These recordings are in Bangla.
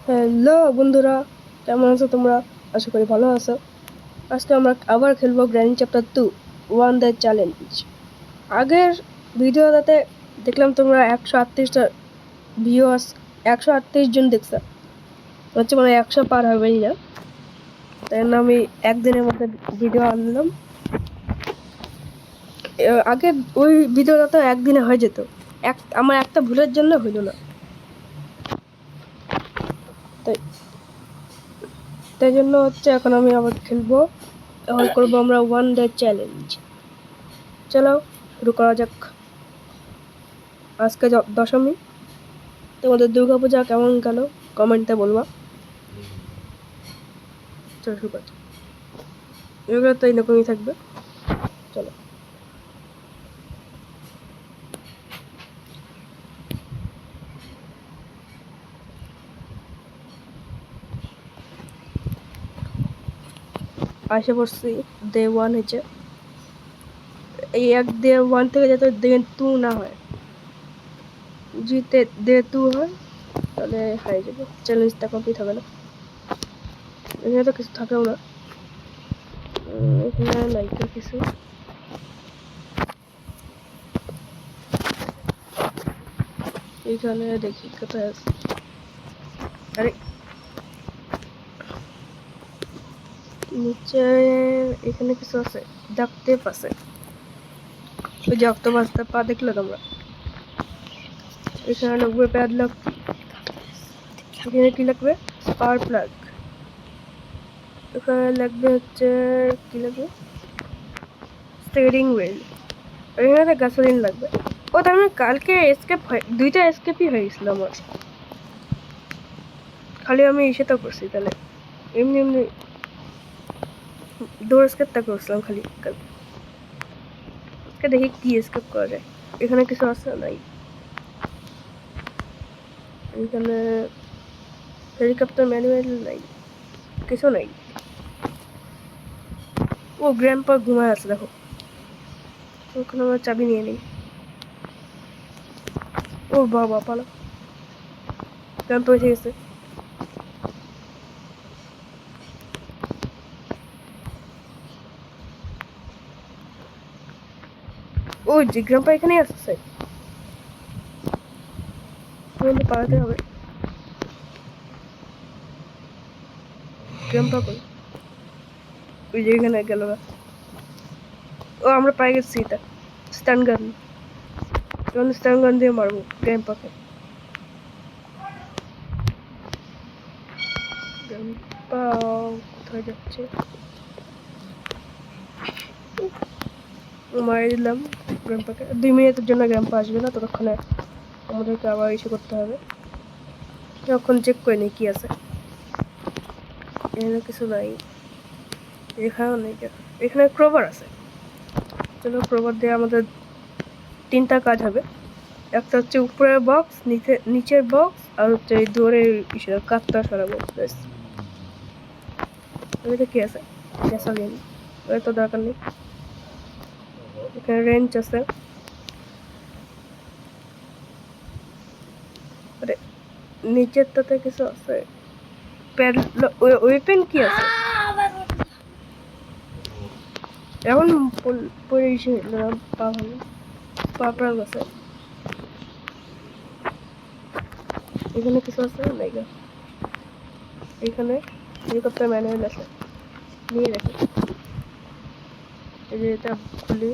হ্যালো বন্ধুরা, কেমন আছো তোমরা? আশা করি ভালো আছো। আজকে আমরা আবার খেলবো grand chapter 2 one the challenge. আগের ভিডিওটাতে দেখলাম তোমরা 138টা ভিউয়ার্স, 138 জন দেখছো। হচ্ছে মানে 100 পার হবেই না, তাই জন্য আমি একদিনের মধ্যে ভিডিও আনলাম। আগে ওই ভিডিওটা তো একদিনে হয়ে যেত, আমার একটা ভুলের জন্য হইল না, তাই জন্য হচ্ছে এখন আমি আবার খেলবো। এখন করবো আমরা ওয়ান ডে চ্যালেঞ্জ। চলো শুরু করা যাক। আজকে দশমী, তোমাদের দুর্গাপূজা কেমন গেল কমেন্টে বলবা। চলো শুরু করা যাক। এগুলো তো এরকমই থাকবে। চলো আসে পড়ছি ডে 1 হয়েছে। এই এক ডে 1 থেকে যাতে ডে 2 না হয়, যদি ডে 2 হয় তাহলে হারিয়ে যাবে, চ্যালেঞ্জটা কমপ্লিট হবে না। এখানে তো কিছু থাকেও না, এখানে লাইকের কিছু। এইখানে দেখি কোথায় আছে। আরে নিচে এখানে কিছু আছে, ডাকতে পাশে ওই যে অক্টোপাসটা পা দেখলে তোমরা। এখানে লাগবে প্যাডলক, এখানে কি লাগবে স্পার্ক প্লাগ, এখানে লাগবে হচ্ছে কি লাগবে স্টিয়ারিং হুইল, এখানে গ্যাসোলিন লাগবে। ও তার মানে কালকে এসকেপ হয়, দুইটা এসকেপই হয়ে গেছিল আমার। খালি আমি সেটা করছি, তাহলে এমনি এমনি ডোর এসকেপটা করছিলাম খালি কালকে। দেখি কি এসকেপ করা যায়। এখানে কিছু আছে নাই, এখানে হেলিকপ্টার ম্যানুয়াল নাই, কিছু নাই। ও গ্র্যান্ডপা ঘুমায় আছে দেখো, ওখানে আমার চাবি নিয়ে নিই। ও বাবা পালা, গ্র্যান্ডপা এসে গেছে। ও যে গ্র্যান্ডপা এখানেই আসছে, পালাতে হবে। গ্র্যান্ডপা কই? ওই যে এখানে গেল। ও আমরা পাই গেছি এটা স্টান গান, এখন স্টান গান দিয়ে মারবো গ্র্যান্ডপাকে। গ্র্যান্ডপা কোথায় যাচ্ছে? মারি দিলাম গ্র্যান্ডপাকে। 2 মিনিটের জন্য গ্র্যান্ডপা আসবে না, ততক্ষণে আমাদেরকে আবার ইস্যু করতে হবে। এখন চেক করে নিই কি আছে। এখানে কিছু নাই, এখানেও নেই। এখানে ক্রোবার আছে, চলো ক্রোবার দিয়ে আমাদের 3টা কাজ হবে। একটা হচ্ছে উপরের বক্স, নিচের বক্স, আর হচ্ছে এই দৌড়ের কাঠটা সরাবো। এটাতে কি আছে? গ্যাসোলিন, ওই তো দরকার নেই। এখানে রেঞ্চ আছে, আরে নিচেরটাতে কিছু আছে। ওয়েপেন কি আছে? এখন পরে এসে পা ভালো পাপড়ার আছে। এখানে কিছু আছে নাই গা। এখানে হেলিকপ্টার ম্যানুয়াল আছে, নিয়ে রাখি। এই যে এটা খুলি,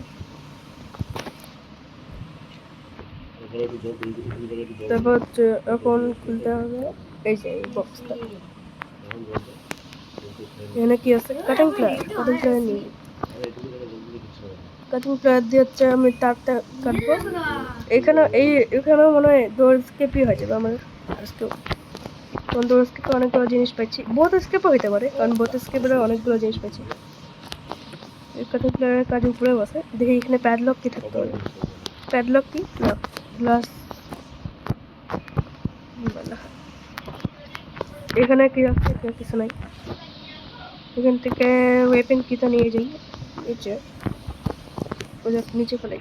তারপর হচ্ছে এখন খুলতে হবে এই যে এই বক্সটা। এখানে কি আছে? কাটিং প্লায়ার, কাটিং প্লায়ার নিই। কাটিং প্লায়ার দিয়ে হচ্ছে আমি তারটা কাটবো। এখানে মনে হয় ডোর স্কেপই হয়ে যাবে আমার আজকেও। কারণ ডোর স্কেপে অনেকগুলো জিনিস পাইছি, বোথ স্কেপও হইতে পারে, কারণ বোথ স্কেপের অনেকগুলো জিনিস পাইছি। এই কাটিং প্লায়ারের কাজ উপরে বসে। দেখি এখানে প্যাডলক কি থাকতে পারে। প্যাডলক কি না, গ্লাস। এখানে কি আছে? কিছু নাই। এখান থেকে ওয়েপেন কিটা নিয়ে যাই নিচে, নিচে ফেলাই।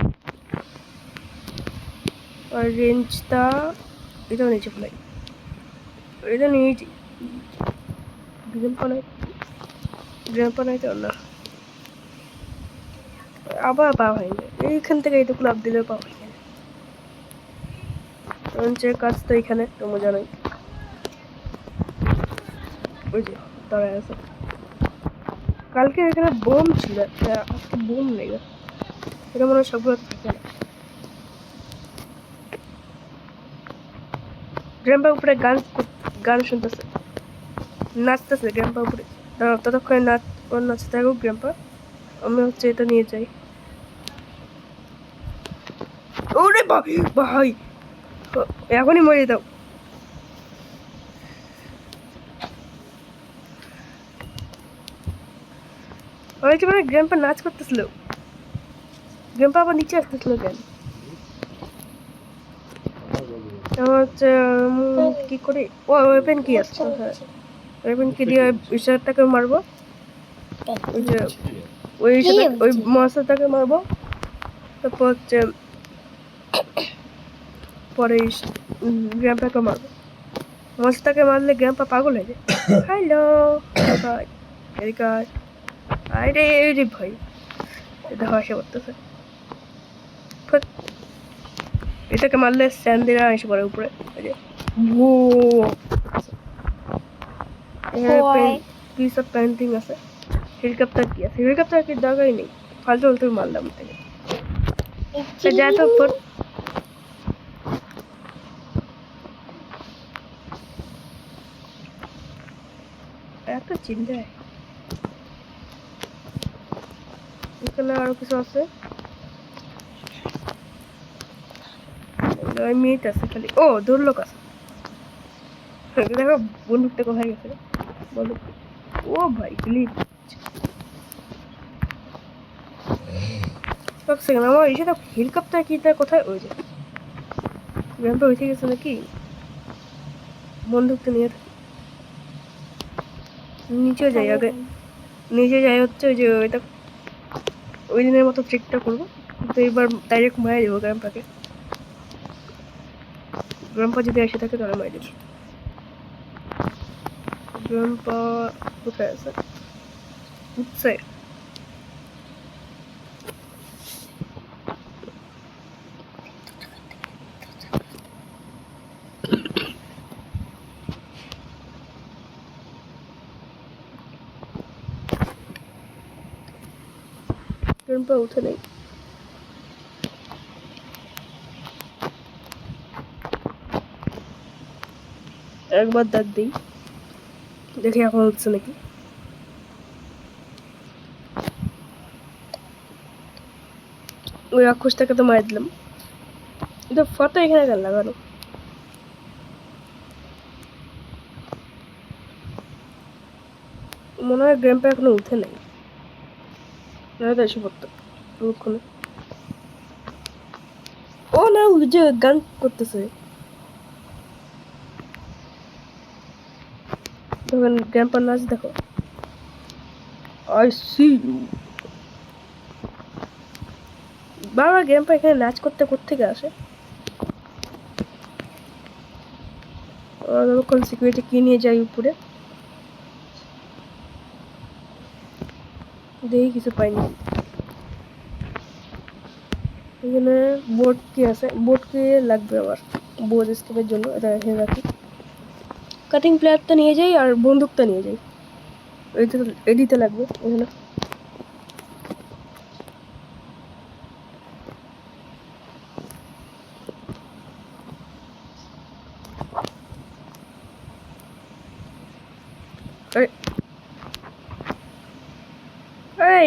আর রেঞ্জটা এটাও নিচে ফেলাই, এটা নিয়ে যাই। গ্রাম্পা নাই তো না, আবার পাওয়া হয়নি। এইখান থেকে এইটুকু লাভ দিলেও পাওয়া হয়নি। কাজ তো এখানে তোমরা জানোই, ওই যে দাঁড়ায় আছে। কালকে এখানে বোম ছিল, আজকে বোম নেই। এটা মনে হয় সবগুলো থাকে না। গ্রাম্পা উপরে গান শুনতেছে, নাচতেছে গ্রাম্পা উপরে। ততক্ষণে নাচতে থাকুক গ্রাম্পা, আমি হচ্ছে এটা নিয়ে যাই। ওরে ভাই, এখনই মরে দাও। ওই কি মানে গ্রাম্পা নাচ করতেছিল, গ্রাম্পা আবার নিচে আসতেছিল কেন? হচ্ছে কি করি, ও ওয়েপেন কি আছে? হ্যাঁ, ওয়েপেন কি দিয়ে ঈশ্বরটাকে মারবো, ওই যে ওই মনস্টারটাকে মারবো। তারপর হচ্ছে পরে গ্র্যাম্পাকে মারবো। মনস্টারটাকে মারলে গ্র্যাম্পা পাগল হয়ে যায়। হ্যালো ভাই, আরে রে ভাই, এটা হাসে করতেছে। এটাকে মারলে স্যান্ডেরা এসে পড়ে উপরে। পিস অফ পেন্টিং আছে। হেলিকপ্টার কি আছে? হেলিকপ্টার কি দরকারই নেই, ফালতু ফালতু মারলাম থেকে। যা তো এত চিন্তায়। এখানে আরো কিছু আছে, মিট আছে খালি। ও দুর্লোক আছে, দেখো বন্দুকটা কোথায় গেছে। বন্দুক, ও ভাই ক্লিপ। আমার এসে তো হেলিকপ্টার কিটা কোথায়? ওই যে গ্রামটা উঠে গেছে নাকি? বন্দুকটা নিয়ে নিচে যাই আগে, নিচে যাই হচ্ছে ওই যে ওইটা ওই দিনের মতো ট্রিকটা করবো, কিন্তু এবার ডাইরেক্ট মারা দেবো গ্রাম্পাকে। গ্রাম্পা যদি এসে থাকে তাহলে মারা দেবো। গ্রাম্পা কোথায় আছে? উঠছে। গ্রাম্পা উঠে নেই। একবার ডাক দিই, দেখি এখন উঠছে নাকি। ওই রাক্ষসটাকে তো মারা দিলাম। এটা ফটো এখানে কেন লাগানো? মনে হয় গ্রাম্পা এখনো উঠে নাই, নয়তো এসে পড়তো ওখানে। ও না, ওই যে গান করতেছে, তখন গ্রাম্পার নাচ দেখো। I see you. বারবার গ্রাম্পা এখানে নাচ করতে কোত্থেকে আসে? তখন সিকিউরিটি কি নিয়ে যাই উপরে, দেখি কিছু পাইনি। এখানে বোর্ড কি আছে? বোর্ড কি লাগবে আবার বোর্ড স্কেপের জন্য, এটা এখানে রাখি। কাটিং প্লেয়ারটা নিয়ে যাই আর বন্দুকটা নিয়ে যাই, এদিতে লাগবে এখানে।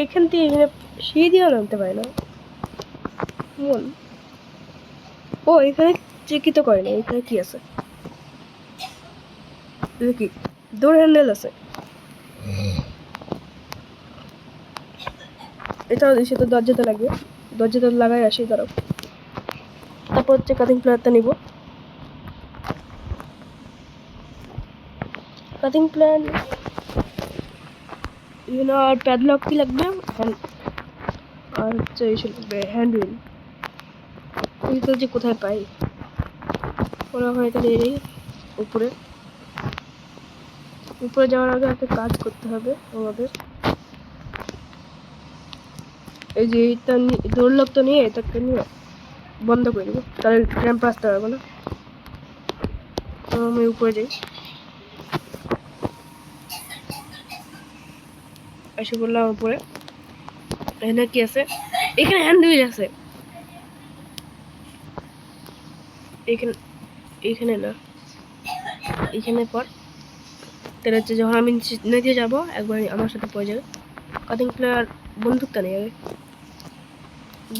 এখান থেকে এখানে সিঁড়ি দিয়েও নামতে পারে না। ও এখানে চেকিত করে না। এখানে কি আছে কি? ডোর হ্যান্ডেল আছে। এটাও দিচ্ছে তো, দরজাতে লাগবে। দরজাতে লাগাই আসি, দাঁড়াও। তারপর হচ্ছে কাটিং প্লেয়ারটা নিব। কাটিং প্লেয়ার আর প্যাডলক কি লাগবে, আর হচ্ছে এসে লাগবে হ্যান্ড হুইল। এইটা যে কোথায় পাই, ওরা হয় এটা নিয়ে যাই উপরে। উপরে যাওয়ার আগে একটা কাজ করতে হবে আমাদের। এই যে এইটা দুর্লভটা নিয়ে এটাকে নিয়ে বন্ধ করে দেবো, তাহলে ক্র্যাম্প আসতে পারবো না। তো আমি উপরে যাই, এসে বললাম উপরে। এখানে কি আছে? এখানে হ্যান্ডউইল আছে। এখানে এখানে না, এখানে পর তাহলে হচ্ছে যখন আমি নিচে যাবো একবার আমার সাথে পড়ে যাবে। কাটিং প্লেয়ার বন্দুকটা নিয়ে যাবে,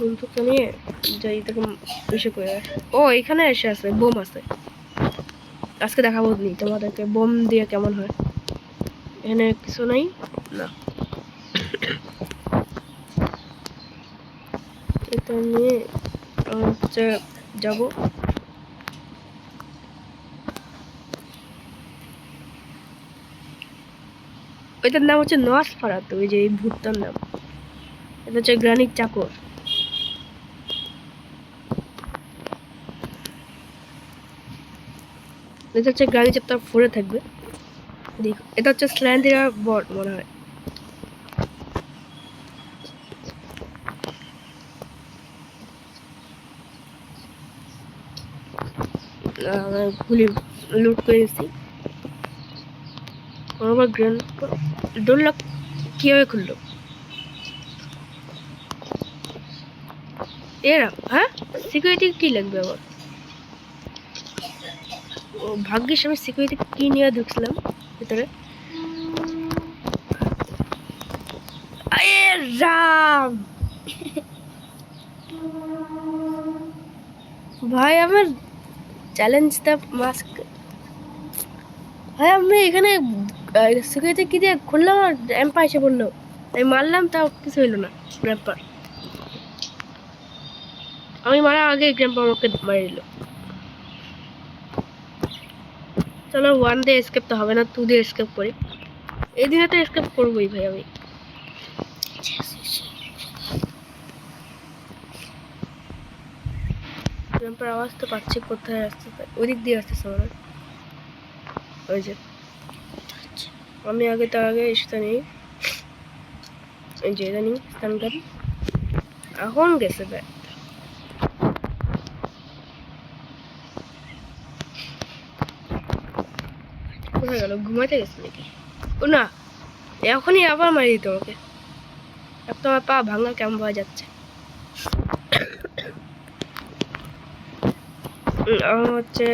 বন্দুকটা নিয়ে যাই তখন এসে করে। ও এখানে এসে আছে, বোম আছে। আজকে দেখাবো নি তোমাদেরকে বোম দিয়ে কেমন হয়। এখানে কিছু নাই না, এটা নিয়ে হচ্ছে যাবো। ওইটার নাম হচ্ছে নসফেরাতু, ওই যে এই ভূতটার নাম। এটা হচ্ছে গ্রানির চাকর। এটা হচ্ছে গ্রানি চ্যাপ্টার 4 থাকবে। দেখো এটা হচ্ছে স্ল্যান্ডিরা বট মনে হয়। গুলি লুট করে এসেছি। আবার গ্রেন ডোর লক কিভাবে খুললো এরা? হ্যাঁ, সিকিউরিটি কি লাগবে আবার? ও ভাগ্যিস আমি সিকিউরিটি কি নিয়ে ঢুকছিলাম ভিতরে। রাম ভাই আমার চ্যালেঞ্জটা মাস্ক ভাই, আমি এখানে সিকিউরিটি কি দিয়ে খুললাম আর এম্পা এসে বললো, আমি মারলাম তাও কিছু হইলো না। গ্র্যাম্পার আমি মারার আগে গ্র্যাম্পা আমাকে মারি দিল। চলো 1 দিয়ে এসকেপ তো হবে না, 2 দিয়ে এসকেপ করি। এই দিনে তো এসকেপ করবোই ভাই আমি। গ্র্যাম্পার আওয়াজ তো পাচ্ছি, কোথায় আসছে? ওই দিক দিয়ে আসতেছে আমার। ওই যে আমি আগে তার আগে এটা নিই, এই যে এটা নিই স্থানকার। এখন গেছে ভাই, কোথায় গেল? ঘুমাইতে গেছে নাকি? ও না, এখনই আবার মারি দিত আমাকে। এক তো আমার পা ভাঙা কেমন পাওয়া যাচ্ছে। হচ্ছে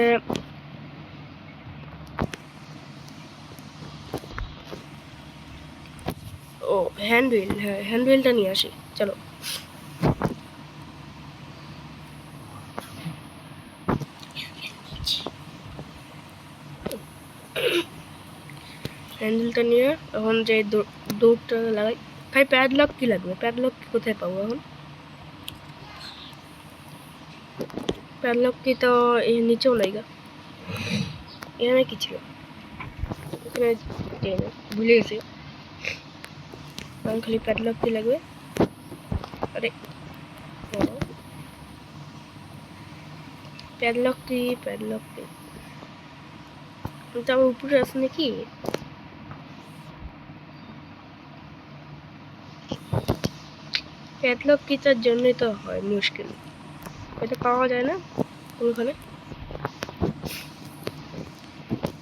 ও হ্যান্ডউইল, হ্যাঁ হ্যান্ডউইলটা নিয়ে আসি চলো। হ্যান্ডেলটা নিয়ে এখন যে দৌড়টা লাগাই। ভাই প্যাডলক কি লাগবে? প্যাডলক কোথায় পাবো এখন? প্যাডলক কি তো এই নিচেও নাই গা। এখানে কি ছিল? এখানে ভুলে গেছি। খালি প্যাডলক কি লাগবে? আরে প্যাডলক কি? প্যাডলক কি আমার উপরে আছে নাকি? প্যাডলক কিটার জন্যই তো হয় মুশকিল, এটা পাওয়া যায় না কোনখানে।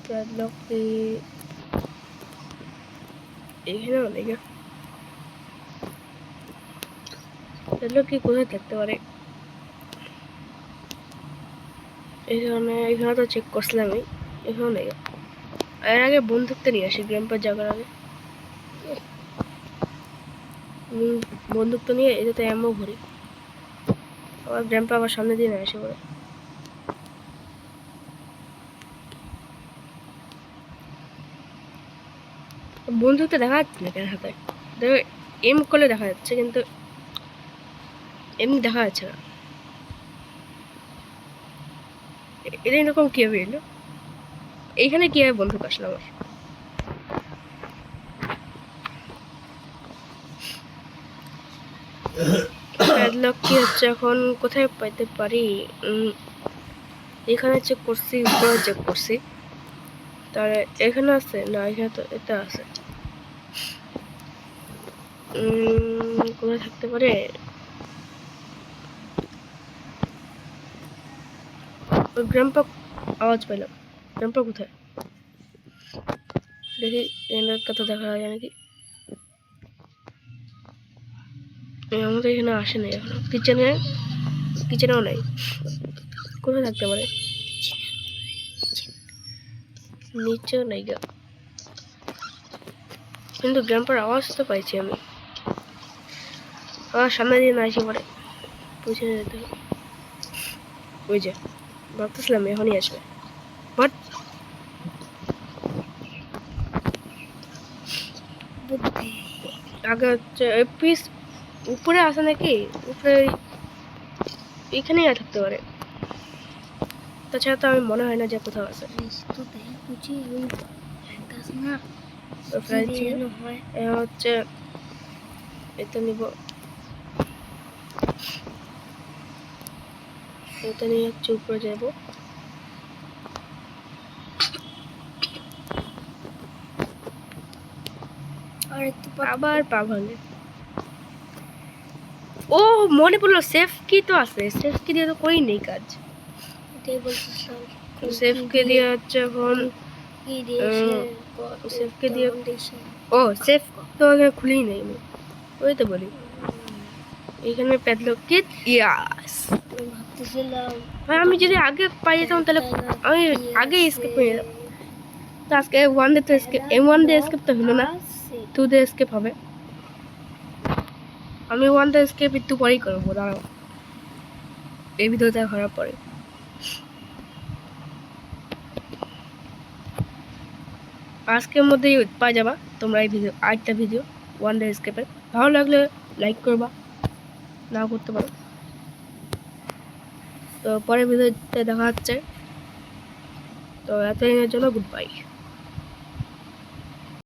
প্যাডলক কি এখানে অনেক। প্যাডলক কি কোথায় থাকতে পারে? এখানে তো চেক করছিলাম আমি, এখানে নেই। এর আগে বন্দুকটা নিয়ে আসি গ্র্যাম্পার যাওয়ার আগে। বন্দুকটা নিয়ে এটাতে অ্যামো ভরি। আবার গ্র্যাম্পা আবার সামনে দিয়ে আসে পড়ে। বন্দুকটা দেখা যাচ্ছে না কেন হাতে? দেখো এম করলে দেখা যাচ্ছে, কিন্তু এমনি দেখা যাচ্ছে না। এটা এরকম কিভাবে এলো? এইখানে কিভাবে বন্দুক আসলো আমার? প্যাডলক কি হচ্ছে এখন কোথায় পাইতে পারি? এখানে চেক করছি, উপরে চেক করছি, তাহলে এখানে আছে না, এখানে তো এটা আছে। কোথায় থাকতে পারে? ওই গ্রাম্পা আওয়াজ পেলাম। গ্রাম্পা কোথায়? দেখি এনার কথা দেখা যায় নাকি। আমাদের এখানে আসে নাই এখনো। কিচেনেও নাই। কোথায় থাকতে পারে? নিচেও নাই গা, কিন্তু গ্রাম্পার আওয়াজ তো পাইছি আমি। আমার সামনে দিয়ে না আসি পরে পিছনে যেতে হবে। ওই যে ভাবতেছিলাম এখনই আসবে, বাট আগে হচ্ছে পিস উপরে আসে নাকি, উপরে এখানেই থাকতে পারে। তাছাড়া তো আমি মনে হয় না যে কোথাও আছে। হচ্ছে এটা নিব, এটা নিয়ে হচ্ছে উপরে যাবো। আবার পা ভাঙে। ও মনে পড়লো, সেফ কি তো আছে, সেফ কি দিয়ে তো করি নেই কাজ। সেফ কে দিয়ে হচ্ছে এখন সেফ কে দিয়ে, ও সেফ তো খুলেই নেই আমি, ওই তো বলি এখানে প্যাডলক কিট। ইয়াস, আমি যদি আগে পাই যেতাম তাহলে আমি আগে স্কেপ করে যেতাম। তো আজকে ওয়ান ডে তো স্কেপ, ওয়ান ডে স্কেপ তো হলো না, 2 ডে স্কেপ হবে। আমি ওয়ান ডে স্কেপ একটু পরেই করবো, দাঁড়াও এই ভিডিওটা করার পরে। আজকের মধ্যেই পাই যাবা তোমরা এই ভিডিও, আরেকটা ভিডিও ওয়ান ডে স্কেপের। ভালো লাগলে লাইক করবা, নাও করতে পারো। তো পরের ভিডিওতে দেখা হচ্ছে। তো এতদিনের জন্য গুড বাই।